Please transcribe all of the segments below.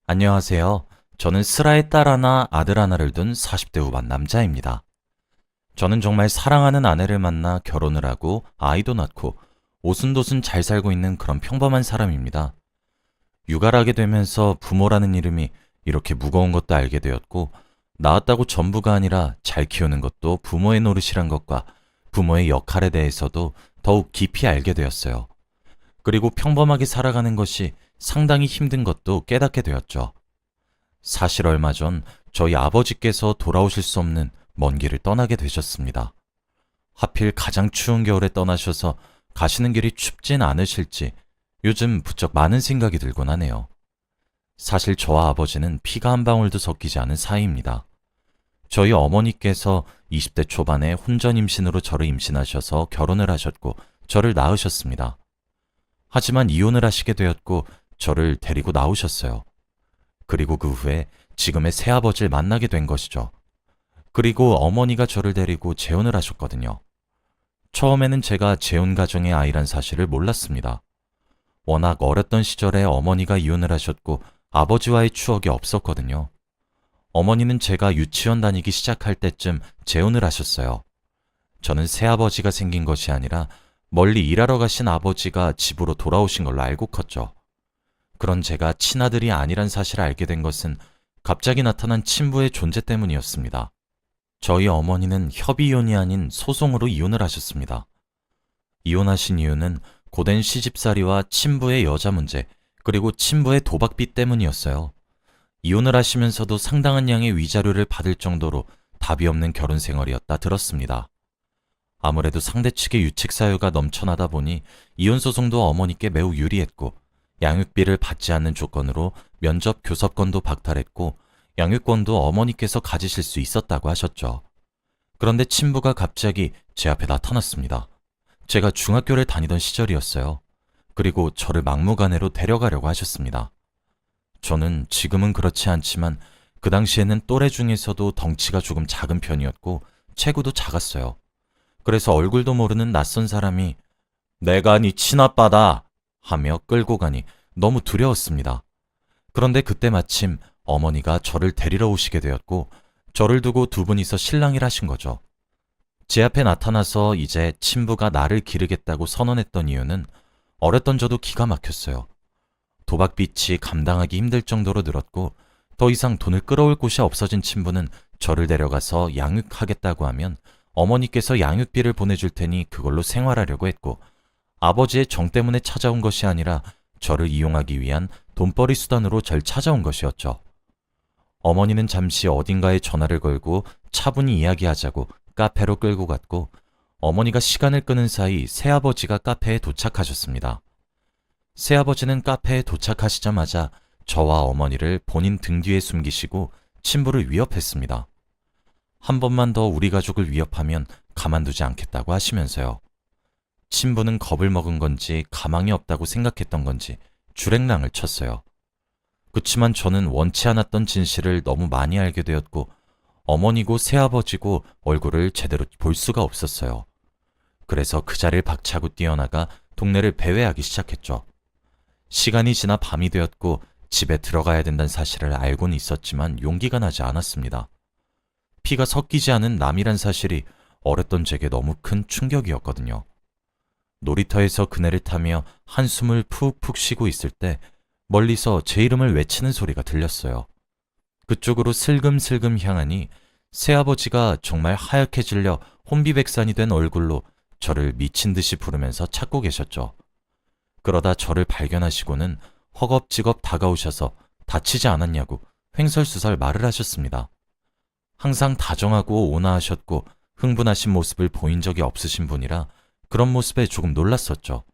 안녕하세요. 저는 슬아의 딸 하나, 아들 하나를 둔 40대 후반 남자입니다. 저는 정말 사랑하는 아내를 만나 결혼을 하고 아이도 낳고 오순도순 잘 살고 있는 그런 평범한 사람입니다. 육아를 하게 되면서 부모라는 이름이 이렇게 무거운 것도 알게 되었고, 낳았다고 전부가 아니라 잘 키우는 것도 부모의 노릇이란 것과 부모의 역할에 대해서도 더욱 깊이 알게 되었어요. 그리고 평범하게 살아가는 것이 상당히 힘든 것도 깨닫게 되었죠. 사실 얼마 전 저희 아버지께서 돌아오실 수 없는 먼 길을 떠나게 되셨습니다. 하필 가장 추운 겨울에 떠나셔서 가시는 길이 춥진 않으실지 요즘 부쩍 많은 생각이 들곤 하네요. 사실 저와 아버지는 피가 한 방울도 섞이지 않은 사이입니다. 저희 어머니께서 20대 초반에 혼전 임신으로 저를 임신하셔서 결혼을 하셨고 저를 낳으셨습니다. 하지만 이혼을 하시게 되었고 저를 데리고 나오셨어요. 그리고 그 후에 지금의 새아버지를 만나게 된 것이죠. 그리고 어머니가 저를 데리고 재혼을 하셨거든요. 처음에는 제가 재혼 가정의 아이란 사실을 몰랐습니다. 워낙 어렸던 시절에 어머니가 이혼을 하셨고 아버지와의 추억이 없었거든요. 어머니는 제가 유치원 다니기 시작할 때쯤 재혼을 하셨어요. 저는 새아버지가 생긴 것이 아니라 멀리 일하러 가신 아버지가 집으로 돌아오신 걸로 알고 컸죠. 그런 제가 친아들이 아니란 사실을 알게 된 것은 갑자기 나타난 친부의 존재 때문이었습니다. 저희 어머니는 협의이혼이 아닌 소송으로 이혼을 하셨습니다. 이혼하신 이유는 고된 시집살이와 친부의 여자 문제, 그리고 친부의 도박비 때문이었어요. 이혼을 하시면서도 상당한 양의 위자료를 받을 정도로 답이 없는 결혼 생활이었다 들었습니다. 아무래도 상대 측의 유책 사유가 넘쳐나다 보니 이혼 소송도 어머니께 매우 유리했고, 양육비를 받지 않는 조건으로 면접 교섭권도 박탈했고 양육권도 어머니께서 가지실 수 있었다고 하셨죠. 그런데 친부가 갑자기 제 앞에 나타났습니다. 제가 중학교를 다니던 시절이었어요. 그리고 저를 막무가내로 데려가려고 하셨습니다. 저는 지금은 그렇지 않지만 그 당시에는 또래 중에서도 덩치가 조금 작은 편이었고 체구도 작았어요. 그래서 얼굴도 모르는 낯선 사람이 "내가 네 친아빠다" 하며 끌고 가니 너무 두려웠습니다. 그런데 그때 마침 어머니가 저를 데리러 오시게 되었고 저를 두고 두 분이서 실랑이를 하신 거죠. 제 앞에 나타나서 이제 친부가 나를 기르겠다고 선언했던 이유는 어렸던 저도 기가 막혔어요. 도박빚이 감당하기 힘들 정도로 늘었고 더 이상 돈을 끌어올 곳이 없어진 친부는 저를 데려가서 양육하겠다고 하면 어머니께서 양육비를 보내줄 테니 그걸로 생활하려고 했고, 아버지의 정 때문에 찾아온 것이 아니라 저를 이용하기 위한 돈벌이 수단으로 절 찾아온 것이었죠. 어머니는 잠시 어딘가에 전화를 걸고 차분히 이야기하자고 카페로 끌고 갔고, 어머니가 시간을 끄는 사이 새아버지가 카페에 도착하셨습니다. 새아버지는 카페에 도착하시자마자 저와 어머니를 본인 등 뒤에 숨기시고 친부를 위협했습니다. 한 번만 더 우리 가족을 위협하면 가만두지 않겠다고 하시면서요. 친부는 겁을 먹은 건지 가망이 없다고 생각했던 건지 줄행랑을 쳤어요. 그치만 저는 원치 않았던 진실을 너무 많이 알게 되었고 어머니고 새아버지고 얼굴을 제대로 볼 수가 없었어요. 그래서 그 자리를 박차고 뛰어나가 동네를 배회하기 시작했죠. 시간이 지나 밤이 되었고 집에 들어가야 된다는 사실을 알고는 있었지만 용기가 나지 않았습니다. 피가 섞이지 않은 남이란 사실이 어렸던 제게 너무 큰 충격이었거든요. 놀이터에서 그네를 타며 한숨을 푹푹 쉬고 있을 때 멀리서 제 이름을 외치는 소리가 들렸어요. 그쪽으로 슬금슬금 향하니 새아버지가 정말 하얗게 질려 혼비백산이 된 얼굴로 저를 미친 듯이 부르면서 찾고 계셨죠. 그러다 저를 발견하시고는 허겁지겁 다가오셔서 다치지 않았냐고 횡설수설 말을 하셨습니다. 항상 다정하고 온화하셨고 흥분하신 모습을 보인 적이 없으신 분이라 그런 모습에 조금 놀랐었죠.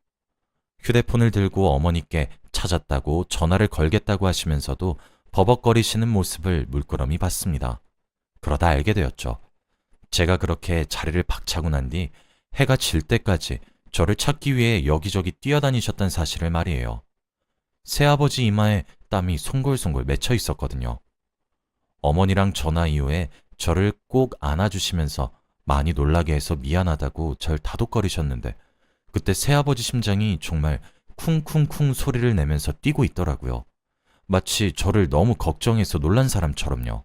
휴대폰을 들고 어머니께 찾았다고 전화를 걸겠다고 하시면서도 버벅거리시는 모습을 물끄러미 봤습니다. 그러다 알게 되었죠. 제가 그렇게 자리를 박차고 난 뒤 해가 질 때까지 저를 찾기 위해 여기저기 뛰어다니셨던 사실을 말이에요. 새아버지 이마에 땀이 송골송골 맺혀 있었거든요. 어머니랑 전화 이후에 저를 꼭 안아주시면서 많이 놀라게 해서 미안하다고 절 다독거리셨는데 그때 새아버지 심장이 정말 쿵쿵쿵 소리를 내면서 뛰고 있더라고요. 마치 저를 너무 걱정해서 놀란 사람처럼요.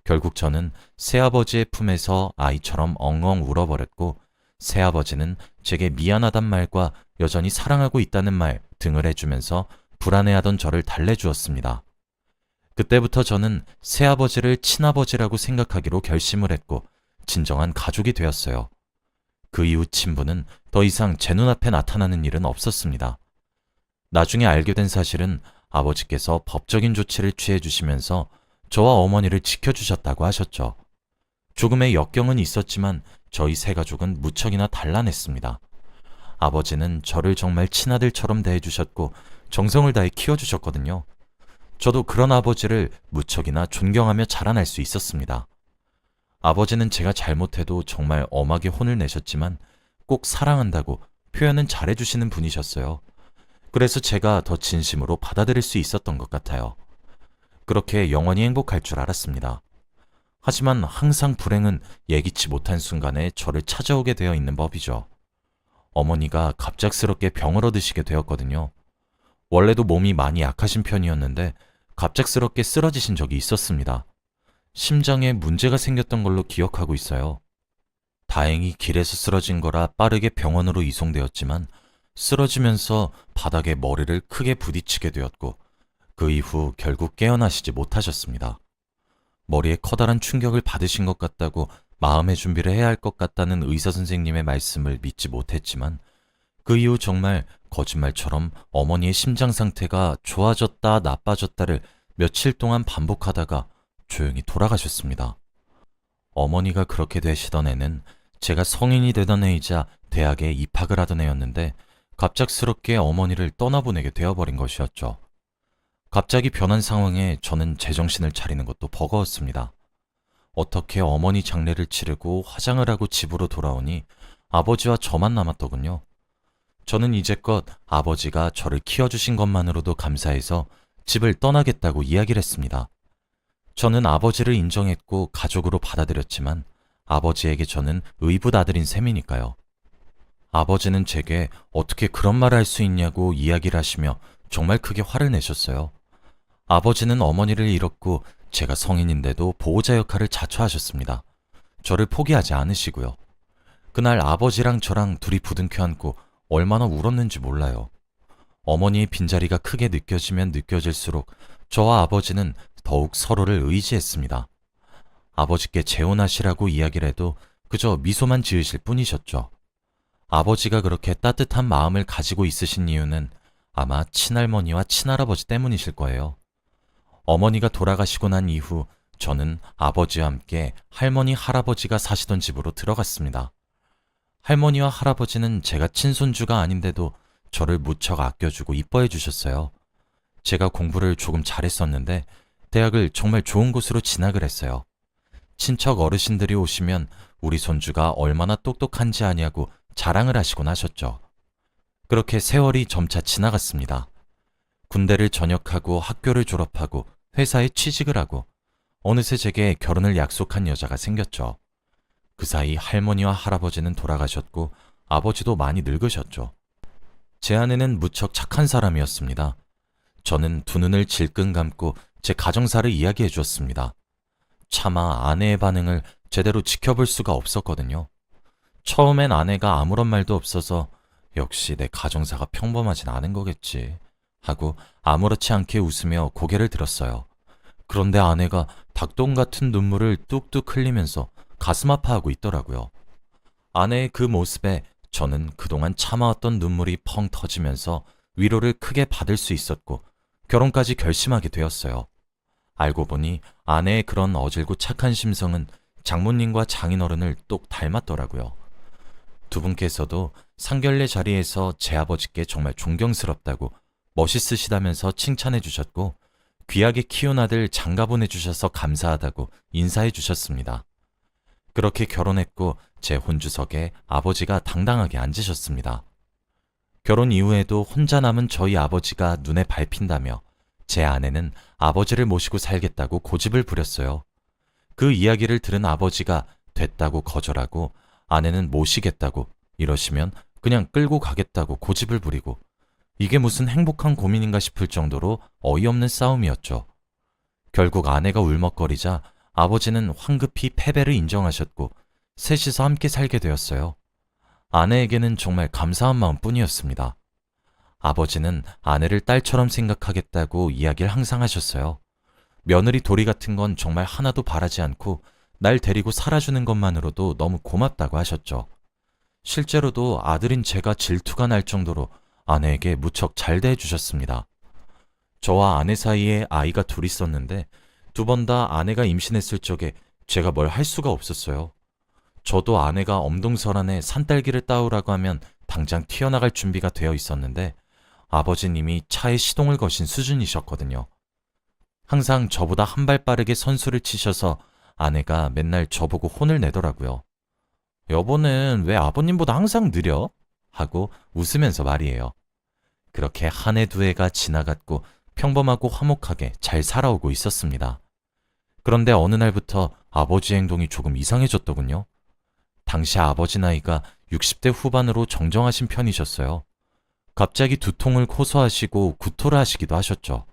결국 저는 새아버지의 품에서 아이처럼 엉엉 울어버렸고, 새아버지는 제게 미안하단 말과 여전히 사랑하고 있다는 말 등을 해주면서 불안해하던 저를 달래주었습니다. 그때부터 저는 새아버지를 친아버지라고 생각하기로 결심을 했고 진정한 가족이 되었어요. 그 이후 친부는 더 이상 제 눈앞에 나타나는 일은 없었습니다. 나중에 알게 된 사실은 아버지께서 법적인 조치를 취해 주시면서 저와 어머니를 지켜주셨다고 하셨죠. 조금의 역경은 있었지만 저희 세 가족은 무척이나 단란했습니다. 아버지는 저를 정말 친아들처럼 대해주셨고 정성을 다해 키워주셨거든요. 저도 그런 아버지를 무척이나 존경하며 자라날 수 있었습니다. 아버지는 제가 잘못해도 정말 엄하게 혼을 내셨지만 꼭 사랑한다고 표현은 잘해주시는 분이셨어요. 그래서 제가 더 진심으로 받아들일 수 있었던 것 같아요. 그렇게 영원히 행복할 줄 알았습니다. 하지만 항상 불행은 예기치 못한 순간에 저를 찾아오게 되어 있는 법이죠. 어머니가 갑작스럽게 병을 얻으시게 되었거든요. 원래도 몸이 많이 약하신 편이었는데 갑작스럽게 쓰러지신 적이 있었습니다. 심장에 문제가 생겼던 걸로 기억하고 있어요. 다행히 길에서 쓰러진 거라 빠르게 병원으로 이송되었지만 쓰러지면서 바닥에 머리를 크게 부딪히게 되었고 그 이후 결국 깨어나시지 못하셨습니다. 머리에 커다란 충격을 받으신 것 같다고 마음의 준비를 해야 할 것 같다는 의사 선생님의 말씀을 믿지 못했지만 그 이후 정말 거짓말처럼 어머니의 심장 상태가 좋아졌다 나빠졌다를 며칠 동안 반복하다가 조용히 돌아가셨습니다. 어머니가 그렇게 되시던 해는 제가 성인이 되던 해이자 대학에 입학을 하던 해였는데 갑작스럽게 어머니를 떠나보내게 되어버린 것이었죠. 갑자기 변한 상황에 저는 제정신을 차리는 것도 버거웠습니다. 어떻게 어머니 장례를 치르고 화장을 하고 집으로 돌아오니 아버지와 저만 남았더군요. 저는 이제껏 아버지가 저를 키워주신 것만으로도 감사해서 집을 떠나겠다고 이야기를 했습니다. 저는 아버지를 인정했고 가족으로 받아들였지만 아버지에게 저는 의붓 아들인 셈이니까요. 아버지는 제게 어떻게 그런 말을 할 수 있냐고 이야기를 하시며 정말 크게 화를 내셨어요. 아버지는 어머니를 잃었고 제가 성인인데도 보호자 역할을 자처하셨습니다. 저를 포기하지 않으시고요. 그날 아버지랑 저랑 둘이 부둥켜 안고 얼마나 울었는지 몰라요. 어머니의 빈자리가 크게 느껴지면 느껴질수록 저와 아버지는 더욱 서로를 의지했습니다. 아버지께 재혼하시라고 이야기를 해도 그저 미소만 지으실 뿐이셨죠. 아버지가 그렇게 따뜻한 마음을 가지고 있으신 이유는 아마 친할머니와 친할아버지 때문이실 거예요. 어머니가 돌아가시고 난 이후 저는 아버지와 함께 할머니, 할아버지가 사시던 집으로 들어갔습니다. 할머니와 할아버지는 제가 친손주가 아닌데도 저를 무척 아껴주고 이뻐해 주셨어요. 제가 공부를 조금 잘했었는데 대학을 정말 좋은 곳으로 진학을 했어요. 친척 어르신들이 오시면 우리 손주가 얼마나 똑똑한지 아냐고 자랑을 하시곤 하셨죠. 그렇게 세월이 점차 지나갔습니다. 군대를 전역하고 학교를 졸업하고 회사에 취직을 하고 어느새 제게 결혼을 약속한 여자가 생겼죠. 그 사이 할머니와 할아버지는 돌아가셨고 아버지도 많이 늙으셨죠. 제 아내는 무척 착한 사람이었습니다. 저는 두 눈을 질끈 감고 제 가정사를 이야기해 주었습니다. 차마 아내의 반응을 제대로 지켜볼 수가 없었거든요. 처음엔 아내가 아무런 말도 없어서 역시 내 가정사가 평범하진 않은 거겠지 하고 아무렇지 않게 웃으며 고개를 들었어요. 그런데 아내가 닭똥 같은 눈물을 뚝뚝 흘리면서 가슴 아파하고 있더라고요. 아내의 그 모습에 저는 그동안 참아왔던 눈물이 펑 터지면서 위로를 크게 받을 수 있었고 결혼까지 결심하게 되었어요. 알고 보니 아내의 그런 어질고 착한 심성은 장모님과 장인어른을 똑 닮았더라고요. 두 분께서도 상견례 자리에서 제 아버지께 정말 존경스럽다고 멋있으시다면서 칭찬해 주셨고 귀하게 키운 아들 장가 보내주셔서 감사하다고 인사해 주셨습니다. 그렇게 결혼했고 제 혼주석에 아버지가 당당하게 앉으셨습니다. 결혼 이후에도 혼자 남은 저희 아버지가 눈에 밟힌다며 제 아내는 아버지를 모시고 살겠다고 고집을 부렸어요. 그 이야기를 들은 아버지가 됐다고 거절하고 아내는 모시겠다고 이러시면 그냥 끌고 가겠다고 고집을 부리고 이게 무슨 행복한 고민인가 싶을 정도로 어이없는 싸움이었죠. 결국 아내가 울먹거리자 아버지는 황급히 패배를 인정하셨고 셋이서 함께 살게 되었어요. 아내에게는 정말 감사한 마음뿐이었습니다. 아버지는 아내를 딸처럼 생각하겠다고 이야기를 항상 하셨어요. 며느리 도리 같은 건 정말 하나도 바라지 않고 날 데리고 살아주는 것만으로도 너무 고맙다고 하셨죠. 실제로도 아들인 제가 질투가 날 정도로 아내에게 무척 잘 대해주셨습니다. 저와 아내 사이에 아이가 둘 있었는데 두 번 다 아내가 임신했을 적에 제가 뭘 할 수가 없었어요. 저도 아내가 엄동설안에 산딸기를 따오라고 하면 당장 튀어나갈 준비가 되어 있었는데 아버지님이 차에 시동을 거신 수준이셨거든요. 항상 저보다 한 발 빠르게 선수를 치셔서 아내가 맨날 저보고 혼을 내더라고요. 여보는 왜 아버님보다 항상 느려? 하고 웃으면서 말이에요. 그렇게 한 해 두 해가 지나갔고 평범하고 화목하게 잘 살아오고 있었습니다. 그런데 어느 날부터 아버지 행동이 조금 이상해졌더군요. 당시 아버지 나이가 60대 후반으로 정정하신 편이셨어요. 갑자기 두통을 호소하시고 구토를 하시기도 하셨죠.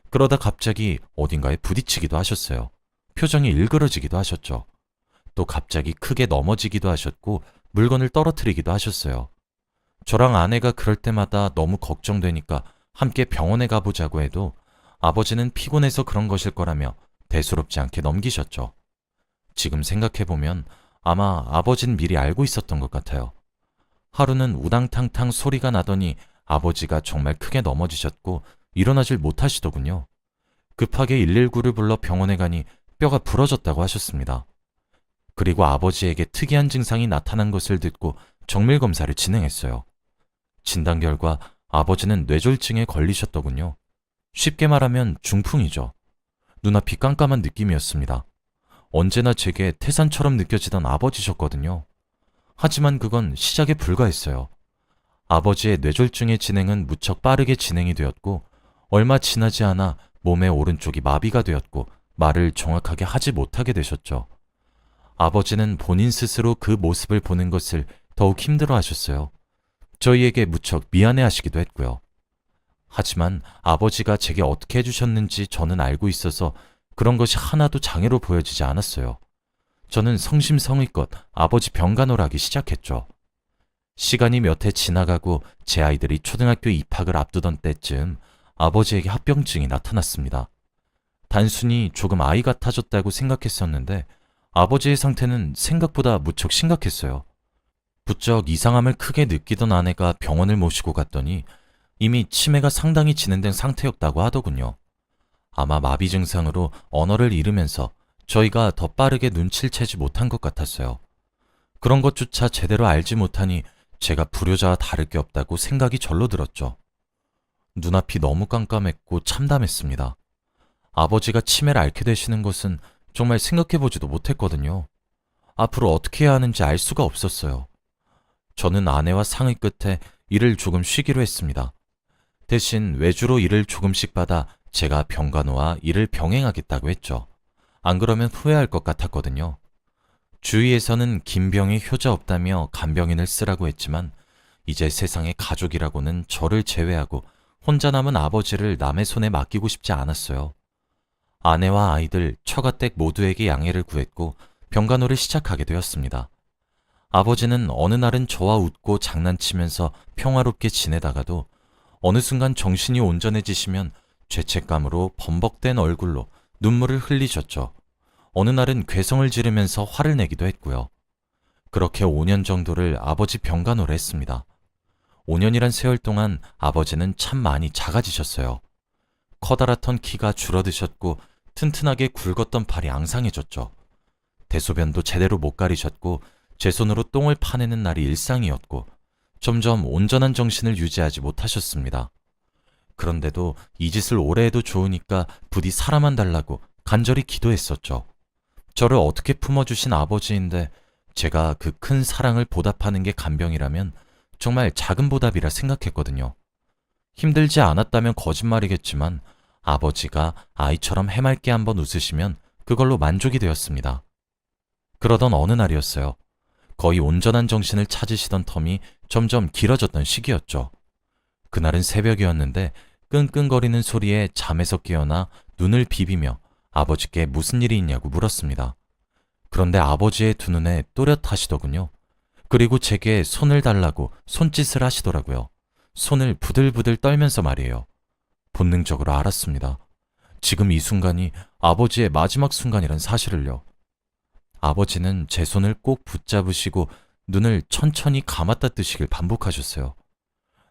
그러다 갑자기 어딘가에 부딪히기도 하셨어요. 표정이 일그러지기도 하셨죠. 또 갑자기 크게 넘어지기도 하셨고 물건을 떨어뜨리기도 하셨어요. 저랑 아내가 그럴 때마다 너무 걱정되니까 함께 병원에 가보자고 해도 아버지는 피곤해서 그런 것일 거라며 대수롭지 않게 넘기셨죠. 지금 생각해보면 아마 아버진 미리 알고 있었던 것 같아요. 하루는 우당탕탕 소리가 나더니 아버지가 정말 크게 넘어지셨고 일어나질 못하시더군요. 급하게 119를 불러 병원에 가니 뼈가 부러졌다고 하셨습니다. 그리고 아버지에게 특이한 증상이 나타난 것을 듣고 정밀검사를 진행했어요. 진단 결과 아버지는 뇌졸중에 걸리셨더군요. 쉽게 말하면 중풍이죠. 눈앞이 깜깜한 느낌이었습니다. 언제나 제게 태산처럼 느껴지던 아버지셨거든요. 하지만 그건 시작에 불과했어요. 아버지의 뇌졸중의 진행은 무척 빠르게 진행이 되었고 얼마 지나지 않아 몸의 오른쪽이 마비가 되었고 말을 정확하게 하지 못하게 되셨죠. 아버지는 본인 스스로 그 모습을 보는 것을 더욱 힘들어 하셨어요. 저희에게 무척 미안해 하시기도 했고요. 하지만 아버지가 제게 어떻게 해주셨는지 저는 알고 있어서 그런 것이 하나도 장애로 보여지지 않았어요. 저는 성심성의껏 아버지 병간호를 하기 시작했죠. 시간이 몇 해 지나가고 제 아이들이 초등학교 입학을 앞두던 때쯤 아버지에게 합병증이 나타났습니다. 단순히 조금 아이 같아졌다고 생각했었는데 아버지의 상태는 생각보다 무척 심각했어요. 부쩍 이상함을 크게 느끼던 아내가 병원을 모시고 갔더니 이미 치매가 상당히 진행된 상태였다고 하더군요. 아마 마비 증상으로 언어를 잃으면서 저희가 더 빠르게 눈치를 채지 못한 것 같았어요. 그런 것조차 제대로 알지 못하니 제가 불효자와 다를 게 없다고 생각이 절로 들었죠. 눈앞이 너무 깜깜했고 참담했습니다. 아버지가 치매를 앓게 되시는 것은 정말 생각해보지도 못했거든요. 앞으로 어떻게 해야 하는지 알 수가 없었어요. 저는 아내와 상의 끝에 일을 조금 쉬기로 했습니다. 대신 외주로 일을 조금씩 받아 제가 병간호와 일을 병행하겠다고 했죠. 안 그러면 후회할 것 같았거든요. 주위에서는 김병이 효자 없다며 간병인을 쓰라고 했지만 이제 세상에 가족이라고는 저를 제외하고 혼자 남은 아버지를 남의 손에 맡기고 싶지 않았어요. 아내와 아이들, 처가댁 모두에게 양해를 구했고 병간호를 시작하게 되었습니다. 아버지는 어느 날은 저와 웃고 장난치면서 평화롭게 지내다가도 어느 순간 정신이 온전해지시면 죄책감으로 범벅된 얼굴로 눈물을 흘리셨죠. 어느 날은 괴성을 지르면서 화를 내기도 했고요. 그렇게 5년 정도를 아버지 병간호를 했습니다. 5년이란 세월 동안 아버지는 참 많이 작아지셨어요. 커다랗던 키가 줄어드셨고 튼튼하게 굵었던 팔이 앙상해졌죠. 대소변도 제대로 못 가리셨고 제 손으로 똥을 파내는 날이 일상이었고 점점 온전한 정신을 유지하지 못하셨습니다. 그런데도 이 짓을 오래 해도 좋으니까 부디 살아만 달라고 간절히 기도했었죠. 저를 어떻게 품어주신 아버지인데 제가 그 큰 사랑을 보답하는 게 간병이라면 정말 작은 보답이라 생각했거든요. 힘들지 않았다면 거짓말이겠지만 아버지가 아이처럼 해맑게 한번 웃으시면 그걸로 만족이 되었습니다. 그러던 어느 날이었어요. 거의 온전한 정신을 찾으시던 텀이 점점 길어졌던 시기였죠. 그날은 새벽이었는데 끙끙거리는 소리에 잠에서 깨어나 눈을 비비며 아버지께 무슨 일이 있냐고 물었습니다. 그런데 아버지의 두 눈에 또렷하시더군요. 그리고 제게 손을 달라고 손짓을 하시더라고요. 손을 부들부들 떨면서 말이에요. 본능적으로 알았습니다. 지금 이 순간이 아버지의 마지막 순간이란 사실을요. 아버지는 제 손을 꼭 붙잡으시고 눈을 천천히 감았다 뜨시길 반복하셨어요.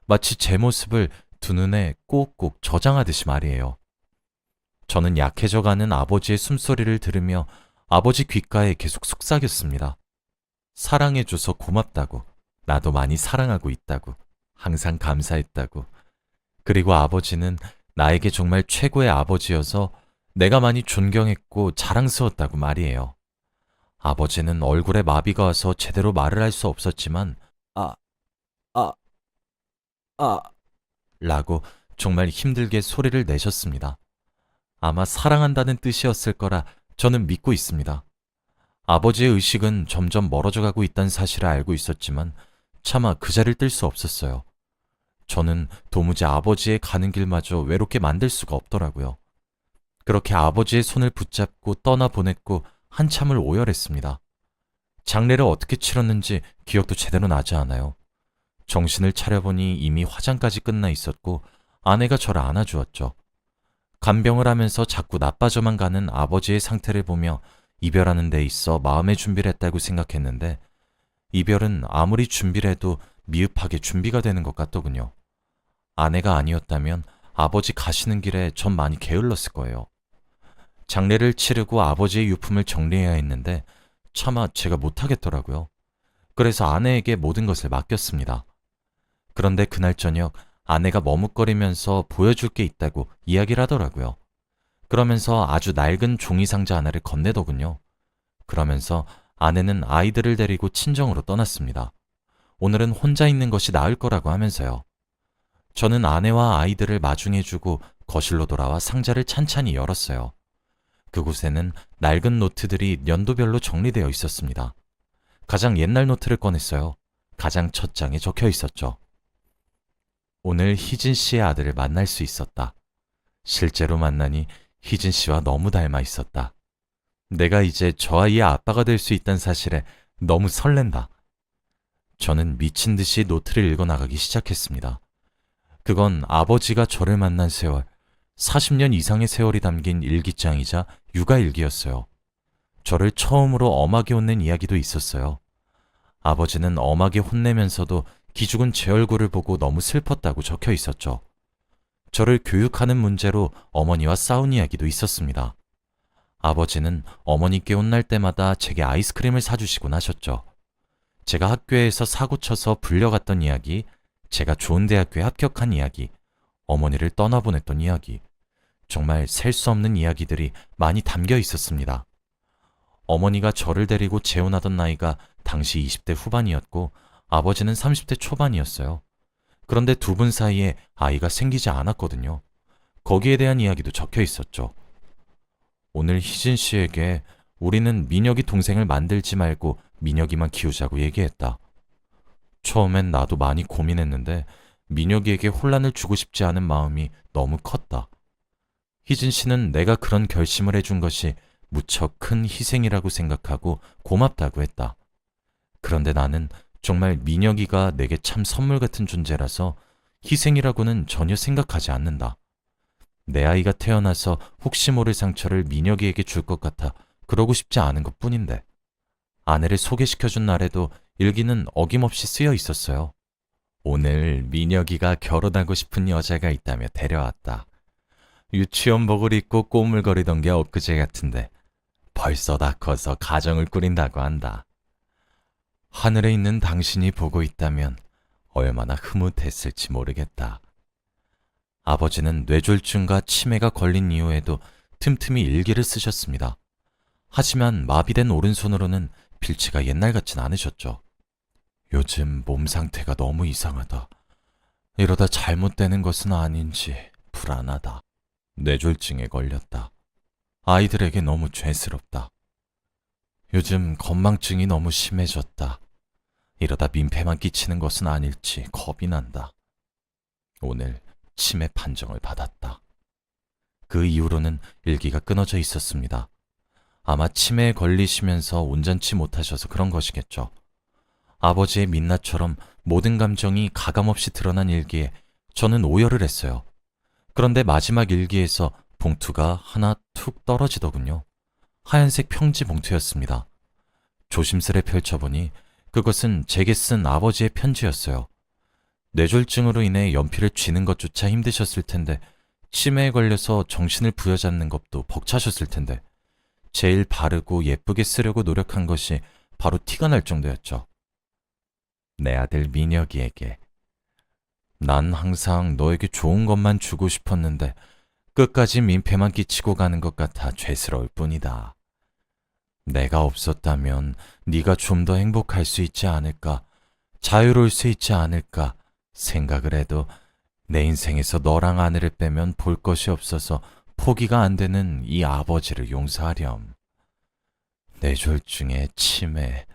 마치 제 모습을 두 눈에 꼭꼭 저장하듯이 말이에요. 저는 약해져가는 아버지의 숨소리를 들으며 아버지 귓가에 계속 속삭였습니다. 사랑해줘서 고맙다고, 나도 많이 사랑하고 있다고, 항상 감사했다고. 그리고 아버지는 나에게 정말 최고의 아버지여서 내가 많이 존경했고 자랑스러웠다고 말이에요. 아버지는 얼굴에 마비가 와서 제대로 말을 할 수 없었지만 아, 아, 아 라고 정말 힘들게 소리를 내셨습니다. 아마 사랑한다는 뜻이었을 거라 저는 믿고 있습니다. 아버지의 의식은 점점 멀어져 가고 있다는 사실을 알고 있었지만 차마 그 자리를 뜰 수 없었어요. 저는 도무지 아버지의 가는 길마저 외롭게 만들 수가 없더라고요. 그렇게 아버지의 손을 붙잡고 떠나보냈고 한참을 오열했습니다. 장례를 어떻게 치렀는지 기억도 제대로 나지 않아요. 정신을 차려보니 이미 화장까지 끝나 있었고 아내가 저를 안아주었죠. 간병을 하면서 자꾸 나빠져만 가는 아버지의 상태를 보며 이별하는 데 있어 마음의 준비를 했다고 생각했는데 이별은 아무리 준비를 해도 미흡하게 준비가 되는 것 같더군요. 아내가 아니었다면 아버지 가시는 길에 전 많이 게을렀을 거예요. 장례를 치르고 아버지의 유품을 정리해야 했는데 차마 제가 못하겠더라고요. 그래서 아내에게 모든 것을 맡겼습니다. 그런데 그날 저녁 아내가 머뭇거리면서 보여줄 게 있다고 이야기를 하더라고요. 그러면서 아주 낡은 종이 상자 하나를 건네더군요. 그러면서 아내는 아이들을 데리고 친정으로 떠났습니다. 오늘은 혼자 있는 것이 나을 거라고 하면서요. 저는 아내와 아이들을 마중해주고 거실로 돌아와 상자를 찬찬히 열었어요. 그곳에는 낡은 노트들이 연도별로 정리되어 있었습니다. 가장 옛날 노트를 꺼냈어요. 가장 첫 장에 적혀 있었죠. 오늘 희진 씨의 아들을 만날 수 있었다. 실제로 만나니 희진 씨와 너무 닮아 있었다. 내가 이제 저 아이의 아빠가 될 수 있다는 사실에 너무 설렌다. 저는 미친 듯이 노트를 읽어나가기 시작했습니다. 그건 아버지가 저를 만난 세월, 40년 이상의 세월이 담긴 일기장이자 육아일기였어요. 저를 처음으로 엄하게 혼낸 이야기도 있었어요. 아버지는 엄하게 혼내면서도 기죽은 제 얼굴을 보고 너무 슬펐다고 적혀 있었죠. 저를 교육하는 문제로 어머니와 싸운 이야기도 있었습니다. 아버지는 어머니께 혼날 때마다 제게 아이스크림을 사주시곤 하셨죠. 제가 학교에서 사고 쳐서 불려갔던 이야기, 제가 좋은 대학교에 합격한 이야기, 어머니를 떠나보냈던 이야기, 정말 셀 수 없는 이야기들이 많이 담겨 있었습니다. 어머니가 저를 데리고 재혼하던 나이가 당시 20대 후반이었고 아버지는 30대 초반이었어요. 그런데 두 분 사이에 아이가 생기지 않았거든요. 거기에 대한 이야기도 적혀 있었죠. 오늘 희진 씨에게 우리는 민혁이 동생을 만들지 말고 민혁이만 키우자고 얘기했다. 처음엔 나도 많이 고민했는데 민혁이에게 혼란을 주고 싶지 않은 마음이 너무 컸다. 희진 씨는 내가 그런 결심을 해준 것이 무척 큰 희생이라고 생각하고 고맙다고 했다. 그런데 나는 정말 민혁이가 내게 참 선물 같은 존재라서 희생이라고는 전혀 생각하지 않는다. 내 아이가 태어나서 혹시 모를 상처를 민혁이에게 줄 것 같아 그러고 싶지 않은 것 뿐인데. 아내를 소개시켜준 날에도 일기는 어김없이 쓰여 있었어요. 오늘 민혁이가 결혼하고 싶은 여자가 있다며 데려왔다. 유치원복을 입고 꼬물거리던 게 엊그제 같은데 벌써 다 커서 가정을 꾸린다고 한다. 하늘에 있는 당신이 보고 있다면 얼마나 흐뭇했을지 모르겠다. 아버지는 뇌졸중과 치매가 걸린 이후에도 틈틈이 일기를 쓰셨습니다. 하지만 마비된 오른손으로는 필치가 옛날 같진 않으셨죠. 요즘 몸 상태가 너무 이상하다. 이러다 잘못되는 것은 아닌지 불안하다. 뇌졸중에 걸렸다. 아이들에게 너무 죄스럽다. 요즘 건망증이 너무 심해졌다. 이러다 민폐만 끼치는 것은 아닐지 겁이 난다. 오늘 치매 판정을 받았다. 그 이후로는 일기가 끊어져 있었습니다. 아마 치매에 걸리시면서 온전치 못하셔서 그런 것이겠죠. 아버지의 민낯처럼 모든 감정이 가감없이 드러난 일기에 저는 오열을 했어요. 그런데 마지막 일기에서 봉투가 하나 툭 떨어지더군요. 하얀색 평지 봉투였습니다. 조심스레 펼쳐보니 그것은 제게 쓴 아버지의 편지였어요. 뇌졸중으로 인해 연필을 쥐는 것조차 힘드셨을 텐데, 치매에 걸려서 정신을 부여잡는 것도 벅차셨을 텐데, 제일 바르고 예쁘게 쓰려고 노력한 것이 바로 티가 날 정도였죠. 내 아들 민혁이에게. 난 항상 너에게 좋은 것만 주고 싶었는데 끝까지 민폐만 끼치고 가는 것 같아 죄스러울 뿐이다. 내가 없었다면 네가 좀 더 행복할 수 있지 않을까, 자유로울 수 있지 않을까 생각을 해도 내 인생에서 너랑 아내를 빼면 볼 것이 없어서 포기가 안 되는 이 아버지를 용서하렴. 뇌졸중에 치매.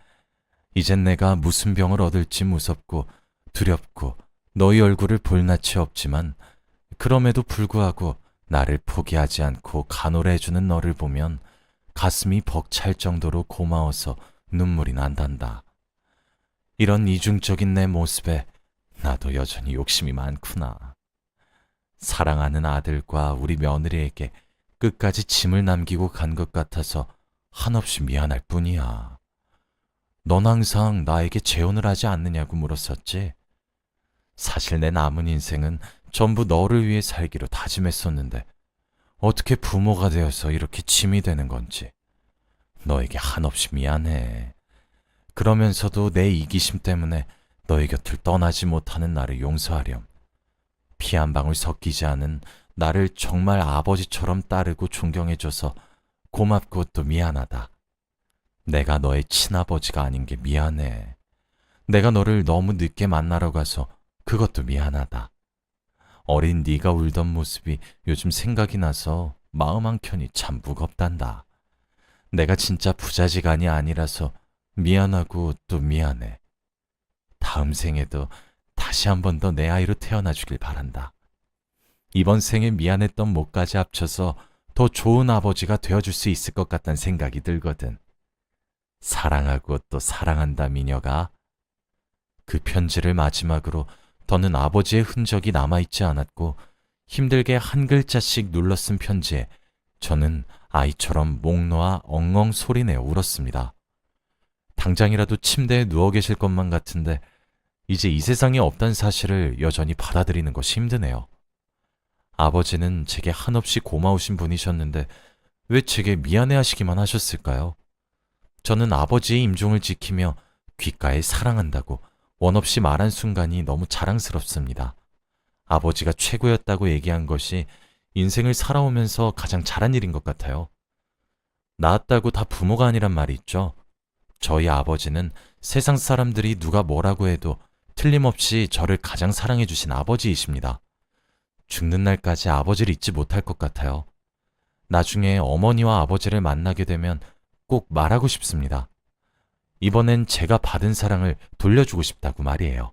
이젠 내가 무슨 병을 얻을지 무섭고 두렵고 너희 얼굴을 볼 낯이 없지만 그럼에도 불구하고 나를 포기하지 않고 간호해주는 너를 보면 가슴이 벅찰 정도로 고마워서 눈물이 난단다. 이런 이중적인 내 모습에 나도 여전히 욕심이 많구나. 사랑하는 아들과 우리 며느리에게 끝까지 짐을 남기고 간 것 같아서 한없이 미안할 뿐이야. 넌 항상 나에게 재혼을 하지 않느냐고 물었었지? 사실 내 남은 인생은 전부 너를 위해 살기로 다짐했었는데 어떻게 부모가 되어서 이렇게 짐이 되는 건지 너에게 한없이 미안해. 그러면서도 내 이기심 때문에 너의 곁을 떠나지 못하는 나를 용서하렴. 피 한 방울 섞이지 않은 나를 정말 아버지처럼 따르고 존경해줘서 고맙고 또 미안하다. 내가 너의 친아버지가 아닌 게 미안해. 내가 너를 너무 늦게 만나러 가서 그것도 미안하다. 어린 네가 울던 모습이 요즘 생각이 나서 마음 한켠이 참 무겁단다. 내가 진짜 부자지간이 아니라서 미안하고 또 미안해. 다음 생에도 다시 한 번 더 내 아이로 태어나 주길 바란다. 이번 생에 미안했던 못까지 합쳐서 더 좋은 아버지가 되어줄 수 있을 것 같다는 생각이 들거든. 사랑하고 또 사랑한다, 미녀가. 그 편지를 마지막으로 더는 아버지의 흔적이 남아있지 않았고 힘들게 한 글자씩 눌러 쓴 편지에 저는 아이처럼 목 놓아 엉엉 소리내어 울었습니다. 당장이라도 침대에 누워 계실 것만 같은데 이제 이 세상에 없다는 사실을 여전히 받아들이는 것이 힘드네요. 아버지는 제게 한없이 고마우신 분이셨는데 왜 제게 미안해하시기만 하셨을까요? 저는 아버지의 임종을 지키며 귓가에 사랑한다고 원없이 말한 순간이 너무 자랑스럽습니다. 아버지가 최고였다고 얘기한 것이 인생을 살아오면서 가장 잘한 일인 것 같아요. 낳았다고 다 부모가 아니란 말이 있죠. 저희 아버지는 세상 사람들이 누가 뭐라고 해도 틀림없이 저를 가장 사랑해 주신 아버지이십니다. 죽는 날까지 아버지를 잊지 못할 것 같아요. 나중에 어머니와 아버지를 만나게 되면 꼭 말하고 싶습니다. 이번엔 제가 받은 사랑을 돌려주고 싶다고 말이에요.